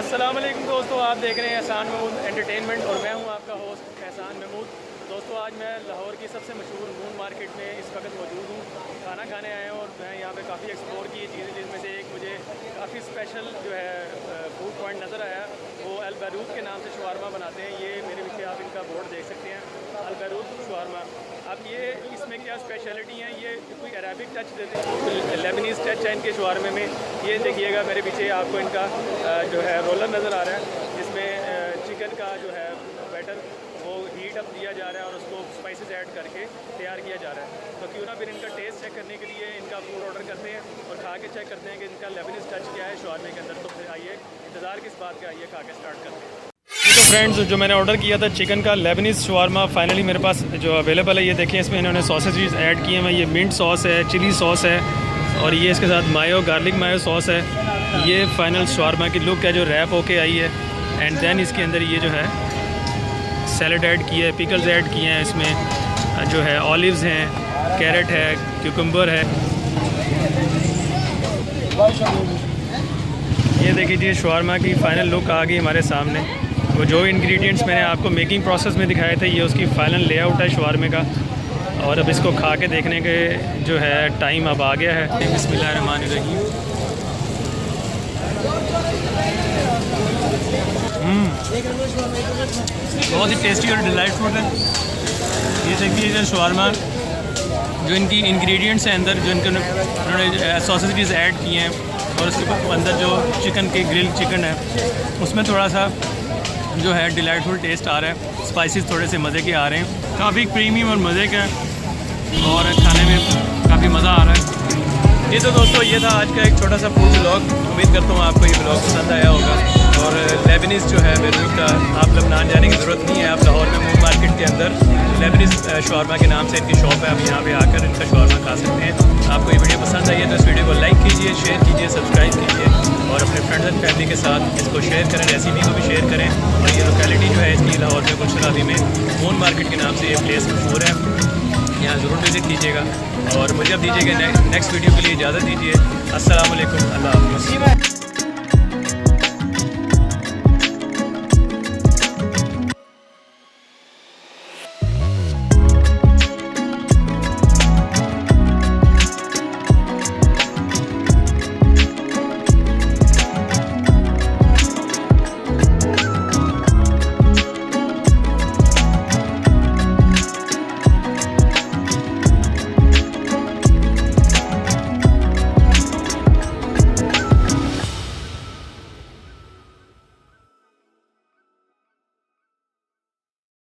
अस्सलाम वालेकुम दोस्तों, आप देख रहे हैं एहसान महमूद एंटरटेनमेंट और मैं हूं आपका होस्ट एहसान महमूद। दोस्तों आज मैं लाहौर की सबसे मशहूर मून मार्केट में इस वक्त मौजूद हूं। खाना खाने आए हैं और मैं यहाँ पे काफ़ी एक्सप्लोर की चीज़ें, जिसमें से एक मुझे काफ़ी स्पेशल जो है फूड पॉइंट नज़र आया। वो अल बैरूत के नाम से शवारमा बनाते हैं। ये मेरे पीछे आप इनका बोर्ड देख सकते हैं, अल बैरूत शवारमा। अब ये इसमें क्या स्पेशलिटी है, ये कोई अरेबिक टच देते हैं, लेबनीज़ टच है इनके शवारमे में। ये देखिएगा मेरे पीछे आपको इनका जो है रोलर नज़र आ रहा है, जिसमें चिकन का जो है बैटर वो हीट अप दिया जा रहा है और उसको स्पाइसेस ऐड करके तैयार किया जा रहा है। तो क्यों ना फिर इनका टेस्ट चेक करने के लिए इनका फूड ऑर्डर करते हैं और खा के चेक करते हैं कि इनका लेबनीज़ टच क्या है शवारमे के अंदर। तो फिर आइए, इंतज़ार किस बात का, आइए खा के स्टार्ट करते हैं। तो फ्रेंड्स, जो मैंने ऑर्डर किया था चिकन का लेबनीज़ शवारमा, फाइनली मेरे पास जो अवेलेबल है। ये देखें, इसमें इन्होंने सॉसेज ऐड किए हैं। ये मिंट सॉस है, चिली सॉस है और ये इसके साथ मायो, गार्लिक मायो सॉस है। ये फाइनल शवारमा की लुक है जो रैप होके आई है। एंड देन इसके अंदर ये जो है सैलड ऐड किया है, पिकल्स ऐड किए हैं, इसमें जो है ऑलिव्स हैं, कैरेट है, क्यूकम्बर है। ये देखिए शवारमा की फाइनल लुक आ गई हमारे सामने। वो जो इंग्रेडिएंट्स मैंने आपको मेकिंग प्रोसेस में दिखाए थे, ये उसकी फ़ाइनल लेआउट है शवारमे का। और अब इसको खा के देखने के जो है टाइम अब आ गया है। बिस्मिल्लाहिर्रहमानिर्रहीम। बहुत ही टेस्टी और डिलाइटफुल है। ये देखिए जो शवारमा, जो इनकी इंग्रेडिएंट्स हैं अंदर, जो उन्होंने सॉसेजेस ऐड किए हैं और उसके अंदर जो चिकन के ग्रिल चिकन है, उसमें थोड़ा सा जो है डिलाइटफुल टेस्ट आ रहा है। स्पाइसेस थोड़े से मज़े के आ रहे हैं, काफ़ी प्रीमियम और मज़े का और खाने में काफ़ी मज़ा आ रहा है। ये तो दोस्तों ये था आज का एक छोटा सा फूड ब्लॉग। उम्मीद करता हूँ आपको ये ब्लॉग पसंद आया होगा। और लेबनीज़ जो है बैरूत का, आप लबनान जाने की ज़रूरत नहीं है। आप लाहौर में मून मार्केट के अंदर लेबनीज़ शवारमा के नाम से इनकी शॉप है। आप यहाँ पे आकर इनका शवारमा खा सकते हैं। आपको ये वीडियो पसंद आई है तो इस वीडियो को लाइक कीजिए, शेयर कीजिए, सब्सक्राइब कीजिए और अपने फ्रेंड्स एंड फैमिली के साथ इसको शेयर करें, रेसिपी को भी शेयर करें। और ये लोकेलिटी जो है इसकी लाहौर में गुलशराबी में मून मार्केट के नाम से ये प्लेस मशहूर है। यहाँ ज़रूर विज़िट कीजिएगा और मुझे अब दीजिएगा नेक्स्ट वीडियो के लिए इजाज़त दीजिए। अस्सलाम वालेकुम, अल्लाह हाफ़िज़।